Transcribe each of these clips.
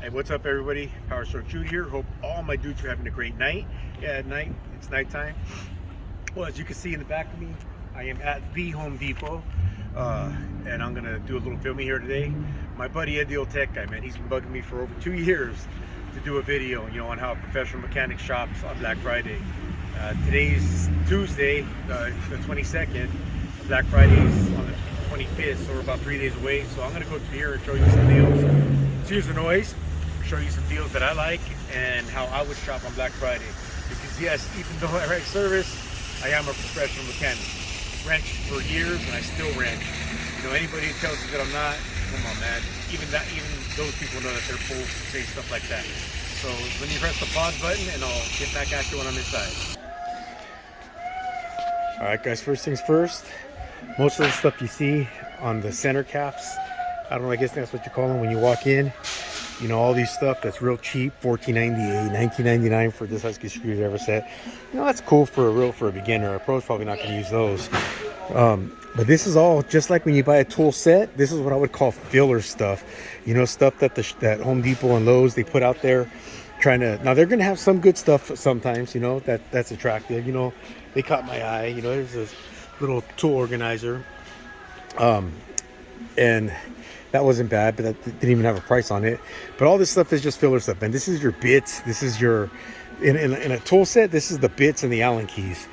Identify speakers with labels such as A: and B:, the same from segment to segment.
A: Hey, what's up, everybody? Power Stroke Jude here. Hope all my dudes are having a great night. Yeah, at night, it's nighttime. Well, as you can see in the back of me, I am at the Home Depot, and I'm gonna do a little filming here today. My buddy Ed, the old tech guy, man, he's been bugging me for over 2 years to do a video, on how a professional mechanic shops on Black Friday. Today's Tuesday, the 22nd. Black Friday is on the 25th, so we're about 3 days away. So I'm gonna go through here and show you some deals. Excuse the noise. Show you some deals that I like and how I would shop on Black Friday. Because yes, even though I write service, I am a professional mechanic. Wrenched for years and I still wrench. Anybody that tells me that I'm not, come on, man. Even those people know that they're fools to say stuff like that. So let me press the pause button and I'll get back at you when I'm inside. All right, guys, first things first. Most of the stuff you see on the center caps, I don't know, I guess that's what you call them when you walk in. All these stuff that's real cheap, $14.98, $19.99 for this Husky screwdriver set. That's cool for a beginner. A pro's probably not going to use those. But this is all just like when you buy a tool set. This is what I would call filler stuff. Stuff that that Home Depot and Lowe's they put out there, now they're going to have some good stuff sometimes. That's attractive. They caught my eye. There's this little tool organizer, and that wasn't bad, but that didn't even have a price on it. But all this stuff is just filler stuff, and this is your bits. This is your in a tool set. This is the bits and the Allen keys.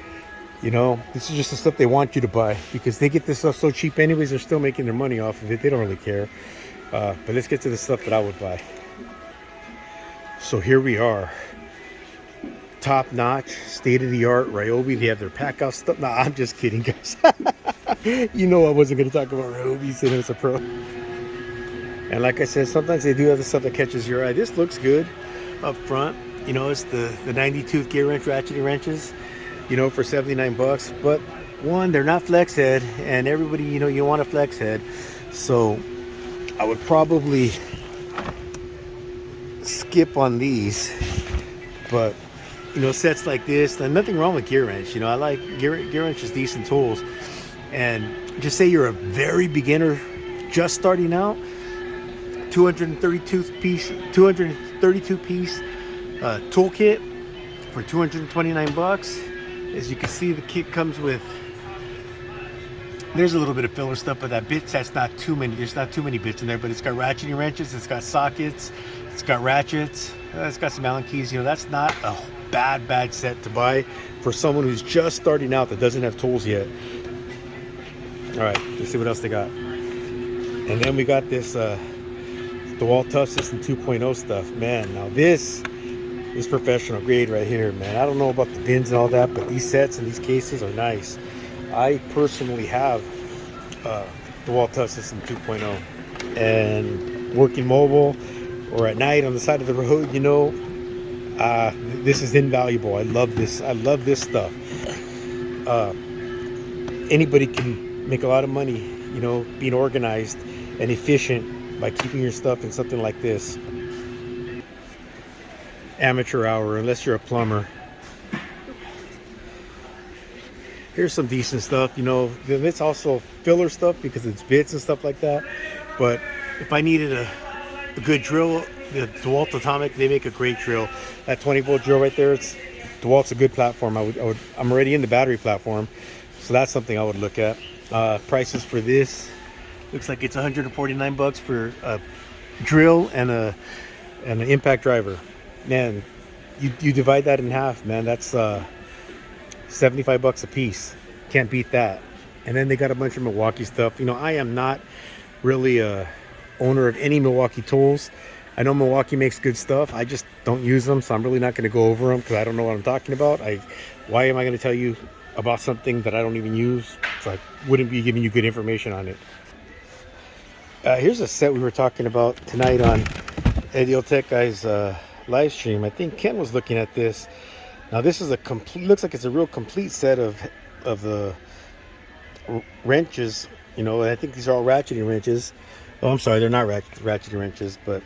A: This is just the stuff they want you to buy because they get this stuff so cheap anyways. They're still making their money off of it. They don't really care. But let's get to the stuff that I would buy. So here we are. Top notch, state of the art Ryobi. They have their pack out stuff. Nah, I'm just kidding, guys. I wasn't going to talk about Ryobi since it's a pro. And like I said, sometimes they do have the stuff that catches your eye. This looks good up front. It's the 90-tooth gear wrench, ratcheting wrenches, for 79 bucks. But one, they're not flex head, and everybody, you want a flex head. So I would probably skip on these. But, sets like this, and nothing wrong with gear wrench. I like gear wrench is decent tools. And just say you're a very beginner just starting out, 232 piece toolkit for 229 bucks. As you can see, the kit comes with, there's a little bit of filler stuff, but that bits, that's not too many. There's not too many bits in there, but it's got ratcheting wrenches, it's got sockets, it's got ratchets, it's got some Allen keys. That's not a bad set to buy for someone who's just starting out that doesn't have tools yet. All right, let's see what else they got. And then we got this DeWalt Tough System 2.0 stuff. Man, now this is professional grade right here, man. I don't know about the pins and all that, but these sets and these cases are nice. I personally have DeWalt Tough System 2.0, and working mobile or at night on the side of the road, this is invaluable. I love this. I love this stuff. Anybody can make a lot of money, being organized and efficient by keeping your stuff in something like this. Amateur hour, unless you're a plumber. Here's some decent stuff. It's also filler stuff because it's bits and stuff like that. But if I needed a good drill, the DeWalt Atomic, they make a great drill. That 20-volt drill right there, DeWalt's a good platform. I'm already in the battery platform, so that's something I would look at. Prices for this, looks like it's 149 bucks for a drill and an impact driver. Man, you divide that in half, man. That's 75 bucks a piece. Can't beat that. And then they got a bunch of Milwaukee stuff. I am not really a owner of any Milwaukee tools. I know Milwaukee makes good stuff. I just don't use them, so I'm really not going to go over them because I don't know what I'm talking about. Why am I going to tell you about something that I don't even use? So I wouldn't be giving you good information on it. Here's a set we were talking about tonight on Eddie Tech Guy's live stream. I think Ken was looking at this. Now this is looks like it's a real complete set of the wrenches. I think these are all ratcheting wrenches. Oh, I'm sorry, they're not ratcheting wrenches, but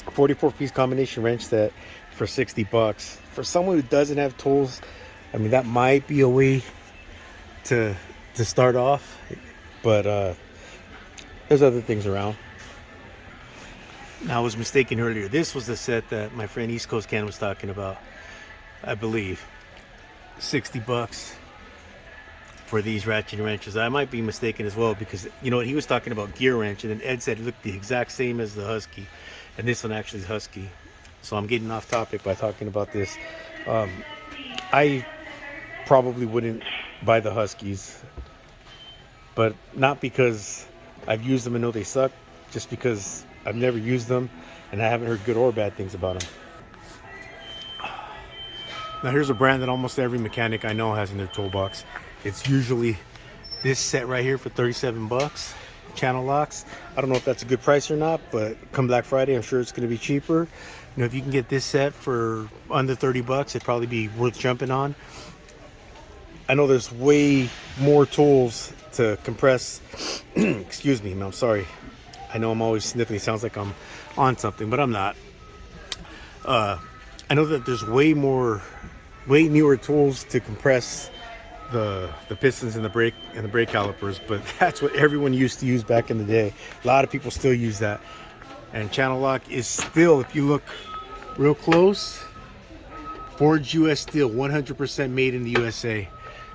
A: 44-piece combination wrench set for 60 bucks. For someone who doesn't have tools, I mean, that might be a way to start off, but there's other things around. Now, I was mistaken earlier. This was the set that my friend East Coast Ken was talking about. I believe 60 bucks for these ratchet wrenches. I might be mistaken as well, because you know what, he was talking about gear wrench, and then Ed said it looked the exact same as the Husky, and this one actually is Husky. So I'm getting off topic by talking about this. I probably wouldn't buy the Huskies, but not because I've used them and know they suck, just because I've never used them and I haven't heard good or bad things about them. Now here's a brand that almost every mechanic I know has in their toolbox. It's usually this set right here for 37 bucks. Channel locks. I don't know if that's a good price or not, but come Black Friday, I'm sure it's going to be cheaper. You know, if you can get this set for under 30 bucks, it'd probably be worth jumping on. I know there's way more tools to compress. Excuse me, I'm sorry. I know I'm always sniffing. It sounds like I'm on something, but I'm not. I know that there's way newer tools to compress the pistons and the brake calipers, but that's what everyone used to use back in the day. A lot of people still use that. And channel lock is still, if you look real close, forged US steel, 100% made in the USA.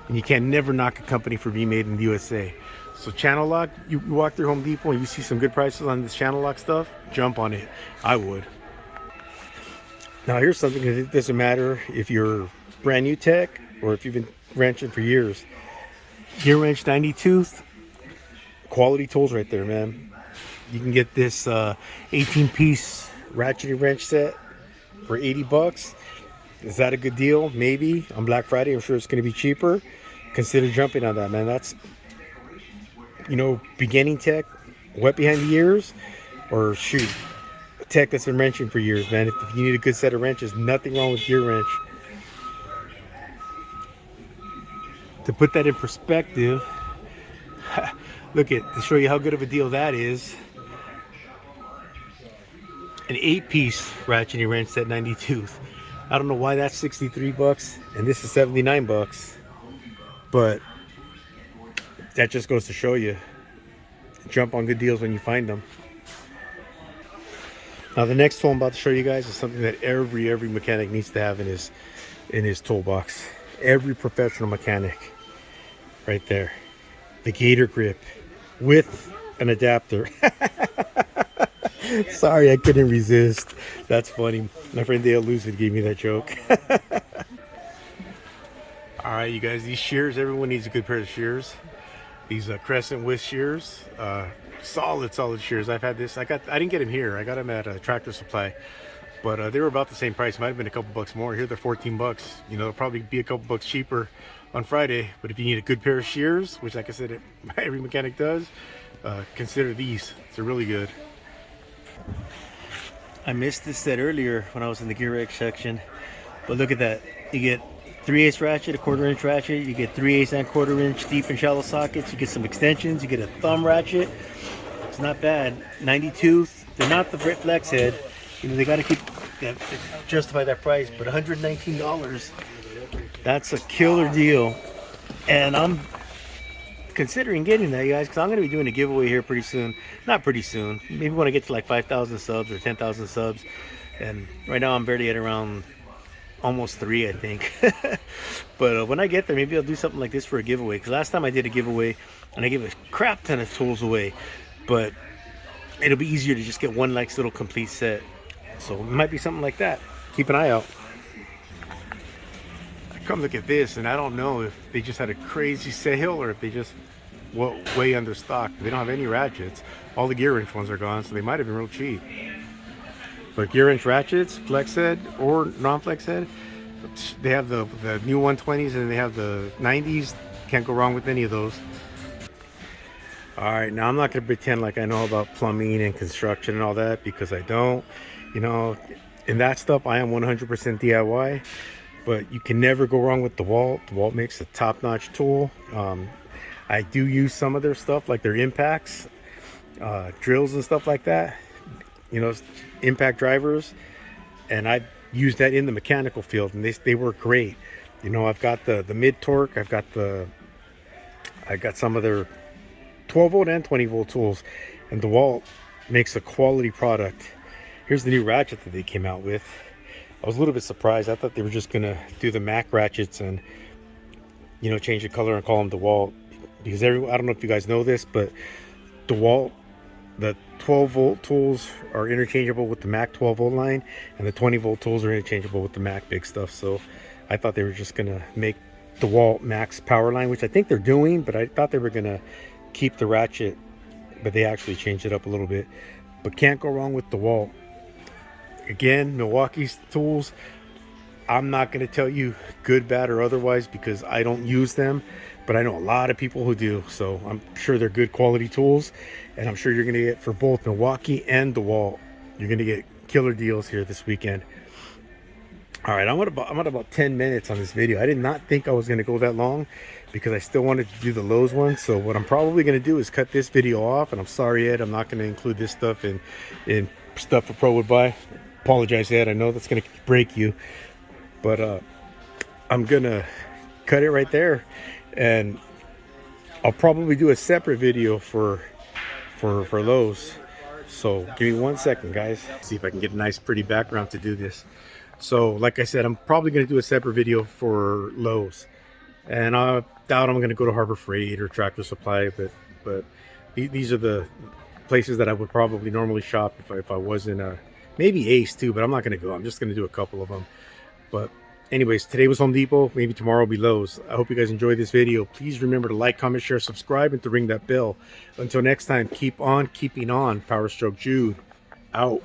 A: And you can never knock a company for being made in the USA. So channel lock, you walk through Home Depot and you see some good prices on this channel lock stuff, jump on it. I would. Now here's something that it doesn't matter if you're brand new tech or if you've been wrenching for years. Gear wrench 90 tooth, quality tools right there, man. You can get this 18-piece ratcheting wrench set for 80 bucks. Is that a good deal? Maybe. On Black Friday, I'm sure it's going to be cheaper. Consider jumping on that, man. That's, you know, beginning tech, wet behind the ears, or shoot, tech that's been wrenching for years, man. If you need a good set of wrenches, nothing wrong with gear wrench. To put that in perspective, look at, to show you how good of a deal that is, an 8-piece ratcheting wrench set 90 tooth. I don't know why that's 63 bucks and this is 79 bucks, but that just goes to show you, jump on good deals when you find them. Now the next tool I'm about to show you guys is something that every mechanic needs to have in his toolbox. Every professional mechanic, right there, the Gator Grip with an adapter. Sorry, I couldn't resist. That's funny. My friend Dale Lucid gave me that joke. All right, you guys, these shears, everyone needs a good pair of shears. These Crescent Whisk shears, solid shears. I've had this. I didn't get them here. I got them at Tractor Supply, but they were about the same price. Might have been a couple bucks more. Here they're 14 bucks. You know, they'll probably be a couple bucks cheaper on Friday. But if you need a good pair of shears, which, like I said, every mechanic does, consider these. They're really good. I missed this set earlier when I was in the gear wrench section, but look at that. You get 3/8 ratchet, a 1/4 inch ratchet. You get 3/8 and 1/4 inch deep and shallow sockets. You get some extensions. You get a thumb ratchet. It's not bad. 90 tooth. They're not the flex head. You know, they got to keep that, justify that price. But $119. That's a killer deal. And I'm considering getting that, you guys, because I'm going to be doing a giveaway here pretty soon. Not pretty soon. Maybe when I get to like 5,000 subs or 10,000 subs. And right now I'm barely at around almost 3, I think. But when I get there, maybe I'll do something like this for a giveaway. Because last time I did a giveaway and I gave a crap ton of tools away. But it'll be easier to just get one like little complete set. So it might be something like that. Keep an eye out. Come look at this, and I don't know if they just had a crazy sale or if they just way under stock. They don't have any ratchets. All the gear wrench ones are gone, so they might have been real cheap. But gear wrench ratchets, flex head or non-flex head, they have the new 120s and they have the 90s. Can't go wrong with any of those. All right, now I'm not going to pretend like I know about plumbing and construction and all that, because I don't. You know, in that stuff I am 100% DIY. But you can never go wrong with DeWalt. DeWalt makes a top-notch tool. I do use some of their stuff, like their impacts, drills and stuff like that. You know, impact drivers. And I use that in the mechanical field, and they work great. You know, I've got the mid-torque. I got some of their 12-volt and 20-volt tools. And DeWalt makes a quality product. Here's the new ratchet that they came out with. I was a little bit surprised. I thought they were just gonna do the Mac ratchets and, you know, change the color and call them DeWalt, because I don't know if you guys know this, but DeWalt, the 12-volt tools are interchangeable with the Mac 12-volt line, and the 20-volt tools are interchangeable with the Mac big stuff. So I thought they were just gonna make DeWalt Max power line, which I think they're doing, but I thought they were gonna keep the ratchet, but they actually changed it up a little bit. But can't go wrong with DeWalt. Again, Milwaukee's tools, I'm not going to tell you good, bad, or otherwise because I don't use them, but I know a lot of people who do. So I'm sure they're good quality tools, and I'm sure you're going to get, for both Milwaukee and DeWalt, you're going to get killer deals here this weekend. All right, I'm at about 10 minutes on this video. I did not think I was going to go that long because I still wanted to do the Lowe's one. So what I'm probably going to do is cut this video off, and I'm sorry, Ed, I'm not going to include this stuff in stuff a pro would buy. Apologize, Ed, I know that's going to break you, but I'm going to cut it right there, and I'll probably do a separate video for Lowe's. So give me 1 second, guys. See if I can get a nice pretty background to do this. So like I said, I'm probably going to do a separate video for Lowe's, and I doubt I'm going to go to Harbor Freight or Tractor Supply, but these are the places that I would probably normally shop if I wasn't maybe Ace too, but I'm not going to go. I'm just going to do a couple of them. But anyways, today was Home Depot. Maybe tomorrow will be Lowe's. I hope you guys enjoyed this video. Please remember to like, comment, share, subscribe, and to ring that bell. Until next time, keep on keeping on. Power Stroke Jude out.